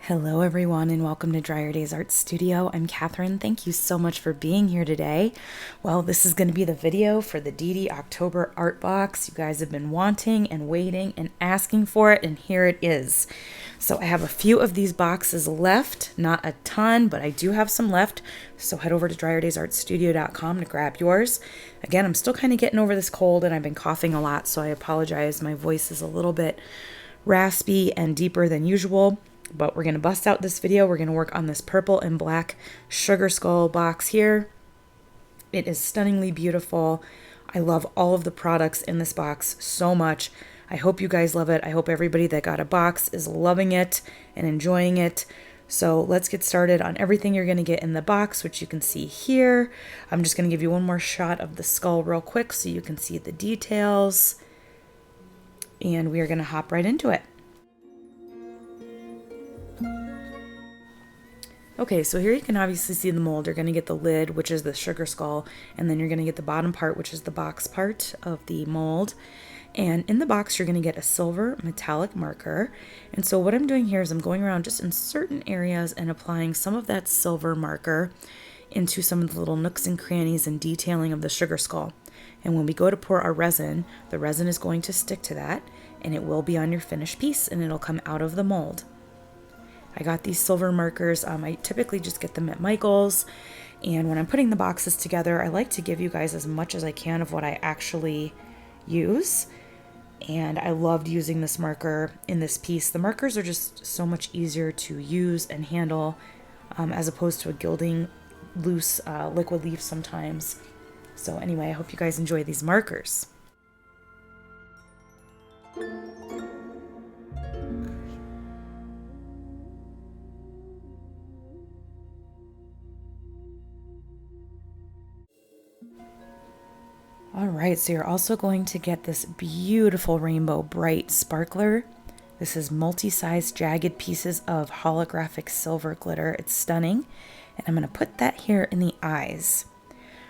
Hello everyone and welcome to DryerDays Art Studio. I'm Catherine. Thank you so much for being here today. Well, this is going to be the video for the DD October art box. You guys have been wanting and waiting and asking for it, and here it is. So I have a few of these boxes left, not a ton, but I do have some left. So head over to DryerDaysArtStudio.com to grab yours. Again, I'm still kind of getting over this cold and I've been coughing a lot, so I apologize. My voice is a little bit raspy and deeper than usual. But we're going to bust out this video. We're going to work on this purple and black sugar skull box here. It is stunningly beautiful. I love all of the products in this box so much. I hope you guys love it. I hope everybody that got a box is loving it and enjoying it. So let's get started on everything you're going to get in the box, which you can see here. I'm just going to give you one more shot of the skull real quick so you can see the details. And we are going to hop right into it. Okay, so here you can obviously see the mold. You're going to get the lid, which is the sugar skull, and then you're going to get the bottom part, which is the box part of the mold. And in the box, you're going to get a silver metallic marker. And so what I'm doing here is I'm going around just in certain areas and applying some of that silver marker into some of the little nooks and crannies and detailing of the sugar skull. And when we go to pour our resin, the resin is going to stick to that, and it will be on your finished piece, and it'll come out of the mold. I got these silver markers. I typically just get them at Michael's. And when I'm putting the boxes together, I like to give you guys as much as I can of what I actually use. And I loved using this marker in this piece. The markers are just so much easier to use and handle as opposed to a gilding loose liquid leaf sometimes. So anyway, I hope you guys enjoy these markers. All right, so you're also going to get this beautiful rainbow bright sparkler. This is multi-sized jagged pieces of holographic silver glitter. It's stunning. And I'm going to put that here in the eyes.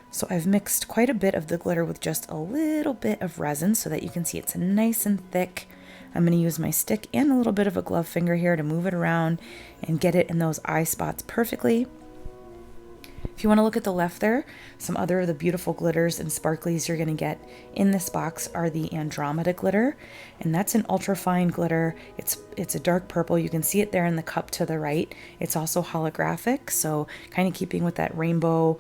So I've mixed quite a bit of the glitter with just a little bit of resin so that you can see it's nice and thick. I'm going to use my stick and a little bit of a glove finger here to move it around and get it in those eye spots perfectly. If you want to look at the left there, some other of the beautiful glitters and sparklies you're going to get in this box are the Andromeda glitter, and that's an ultra fine glitter. It's a dark purple. You can see it there in the cup to the right. It's also holographic, so kind of keeping with that rainbow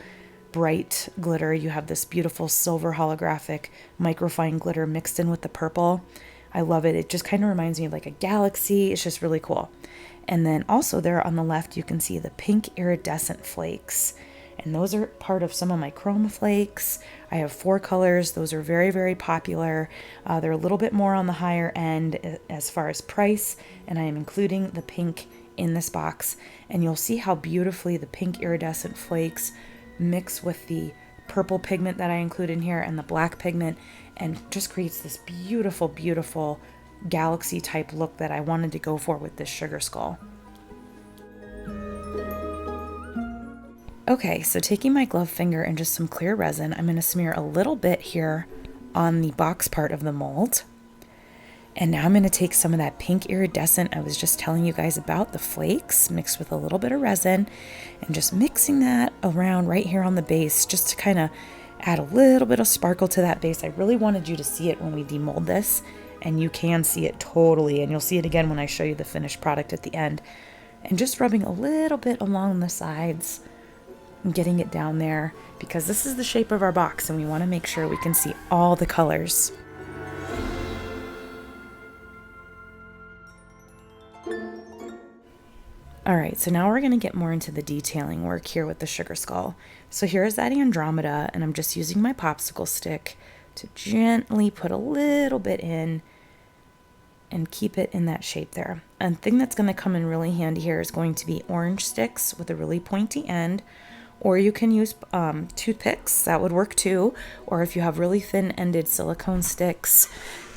bright glitter, you have this beautiful silver holographic microfine glitter mixed in with the purple. I love it. It just kind of reminds me of like a galaxy. It's just really cool. And then also there on the left, you can see the pink iridescent flakes. And those are part of some of my chroma flakes. I have 4 colors. Those are very, very popular. They're a little bit more on the higher end as far as price, and I am including the pink in this box. And you'll see how beautifully the pink iridescent flakes mix with the purple pigment that I include in here and the black pigment, and just creates this beautiful, beautiful galaxy type look that I wanted to go for with this sugar skull. Okay, so taking my glove finger and just some clear resin, I'm going to smear a little bit here on the box part of the mold. And now I'm going to take some of that pink iridescent I was just telling you guys about, the flakes, mixed with a little bit of resin, and just mixing that around right here on the base just to kind of add a little bit of sparkle to that base. I really wanted you to see it when we demold this, and you can see it totally, and you'll see it again when I show you the finished product at the end. And just rubbing a little bit along the sides, getting it down there, because this is the shape of our box and we want to make sure we can see all the colors. All right, so now we're going to get more into the detailing work here with the sugar skull. So here's that Andromeda, and I'm just using my popsicle stick to gently put a little bit in and keep it in that shape there. A thing that's going to come in really handy here is going to be orange sticks with a really pointy end, or you can use toothpicks, that would work too, or if you have really thin-ended silicone sticks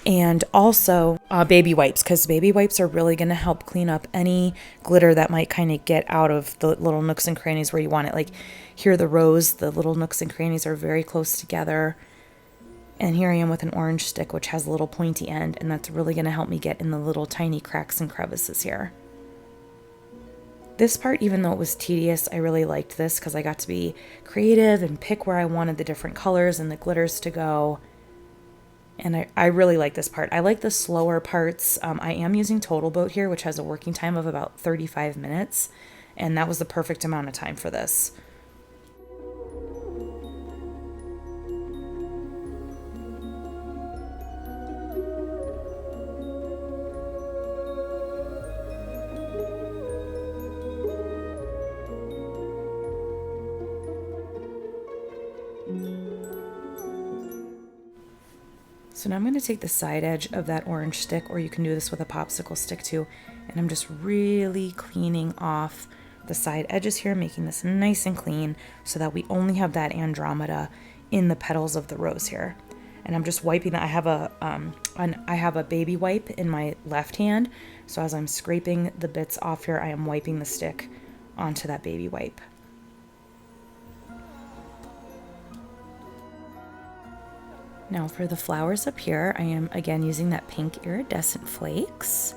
And also baby wipes, because baby wipes are really going to help clean up any glitter that might kind of get out of the little nooks and crannies where you want it. Like here, the rose, the little nooks and crannies are very close together. And here I am with an orange stick, which has a little pointy end, and that's really going to help me get in the little tiny cracks and crevices here. This part, even though it was tedious, I really liked this because I got to be creative and pick where I wanted the different colors and the glitters to go. And I really like this part. I like the slower parts. I am using Total Boat here, which has a working time of about 35 minutes. And that was the perfect amount of time for this. So now I'm going to take the side edge of that orange stick, or you can do this with a popsicle stick too, and I'm just really cleaning off the side edges here, making this nice and clean so that we only have that Andromeda in the petals of the rose here. And I'm just wiping that. I have a baby wipe in my left hand, so as I'm scraping the bits off here, I am wiping the stick onto that baby wipe. Now for the flowers up here, I am again using that pink iridescent flakes.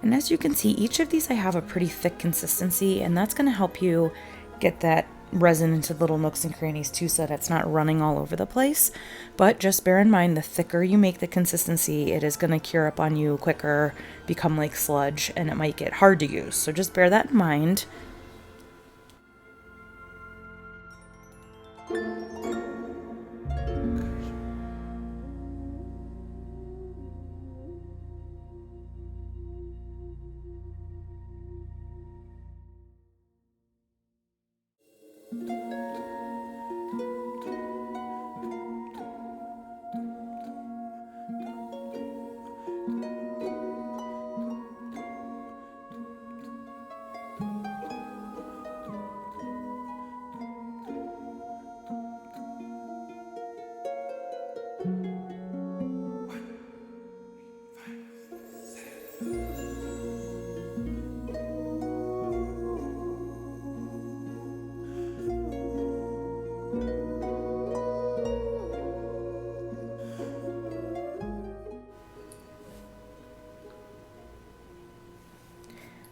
And as you can see, each of these I have a pretty thick consistency, and that's going to help you get that resin into little nooks and crannies too, so that it's not running all over the place. But just bear in mind, the thicker you make the consistency, it is going to cure up on you quicker, become like sludge, and it might get hard to use. So just bear that in mind.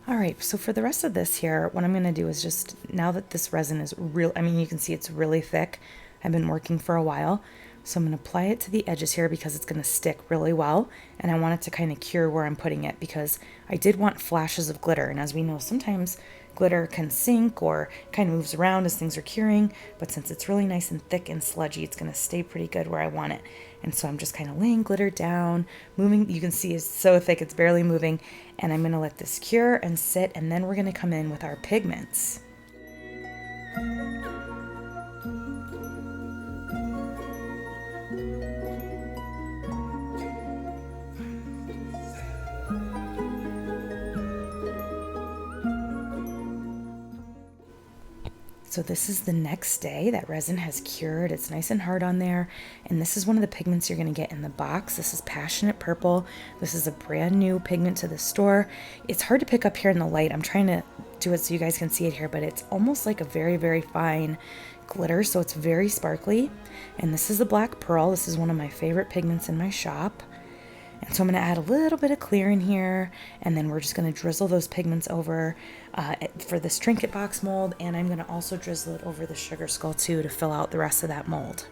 All right, so for the rest of this here, what I'm going to do is just, now that this resin is real, I mean, you can see it's really thick. I've been working for a while. So I'm going to apply it to the edges here because it's going to stick really well. And I want it to kind of cure where I'm putting it because I did want flashes of glitter. And as we know, sometimes glitter can sink or kind of moves around as things are curing. But since it's really nice and thick and sludgy, it's going to stay pretty good where I want it. And so I'm just kind of laying glitter down, moving. You can see it's so thick, it's barely moving. And I'm going to let this cure and sit. And then we're going to come in with our pigments. So this is the next day. That resin has cured. It's nice and hard on there. And this is one of the pigments you're going to get in the box. This is Passionate Purple. This is a brand new pigment to the store. It's hard to pick up here in the light. I'm trying to do it so you guys can see it here, but it's almost like a very, very fine glitter. So it's very sparkly. And this is a Black Pearl. This is one of my favorite pigments in my shop. And so I'm going to add a little bit of clear in here, and then we're just going to drizzle those pigments over for this trinket box mold, and I'm going to also drizzle it over the sugar skull too to fill out the rest of that mold.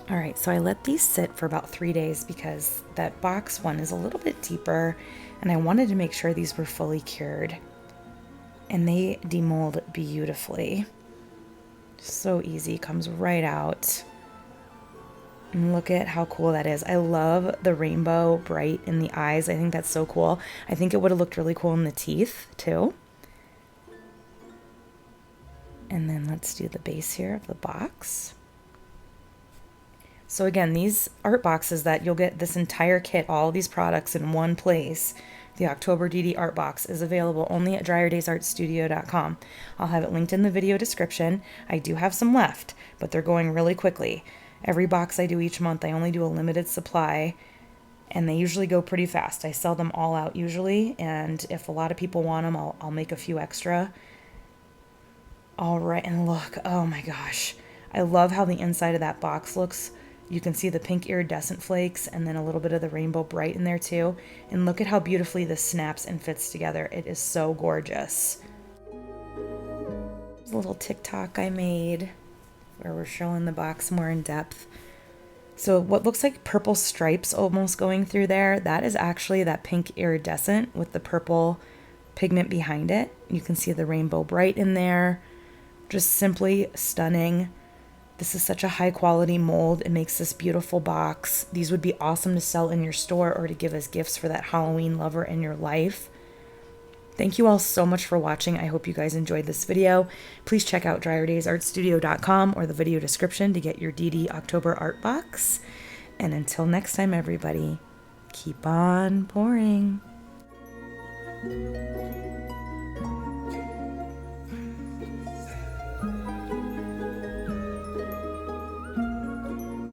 All right, so I let these sit for about 3 days because that box one is a little bit deeper and I wanted to make sure these were fully cured. And they demold beautifully. So easy, comes right out. And look at how cool that is. I love the rainbow bright in the eyes. I think that's so cool. I think it would have looked really cool in the teeth too. And then let's do the base here of the box. So again, these art boxes that you'll get this entire kit, all these products in one place. The October DD art box is available only at DryerDaysArtStudio.com. I'll have it linked in the video description. I do have some left, but they're going really quickly. Every box I do each month, I only do a limited supply, and they usually go pretty fast. I sell them all out usually, and if a lot of people want them, I'll make a few extra. All right, and look, oh my gosh. I love how the inside of that box looks. You can see the pink iridescent flakes and then a little bit of the rainbow bright in there too. And look at how beautifully this snaps and fits together. It is so gorgeous. There's a little TikTok I made where we're showing the box more in depth. So what looks like purple stripes almost going through there, that is actually that pink iridescent with the purple pigment behind it. You can see the rainbow bright in there. Just simply stunning. This is such a high quality mold. It makes this beautiful box. These would be awesome to sell in your store or to give as gifts for that Halloween lover in your life. Thank you all so much for watching. I hope you guys enjoyed this video. Please check out DryerDaysArtStudio.com or the video description to get your DD October art box. And until next time, everybody, keep on pouring.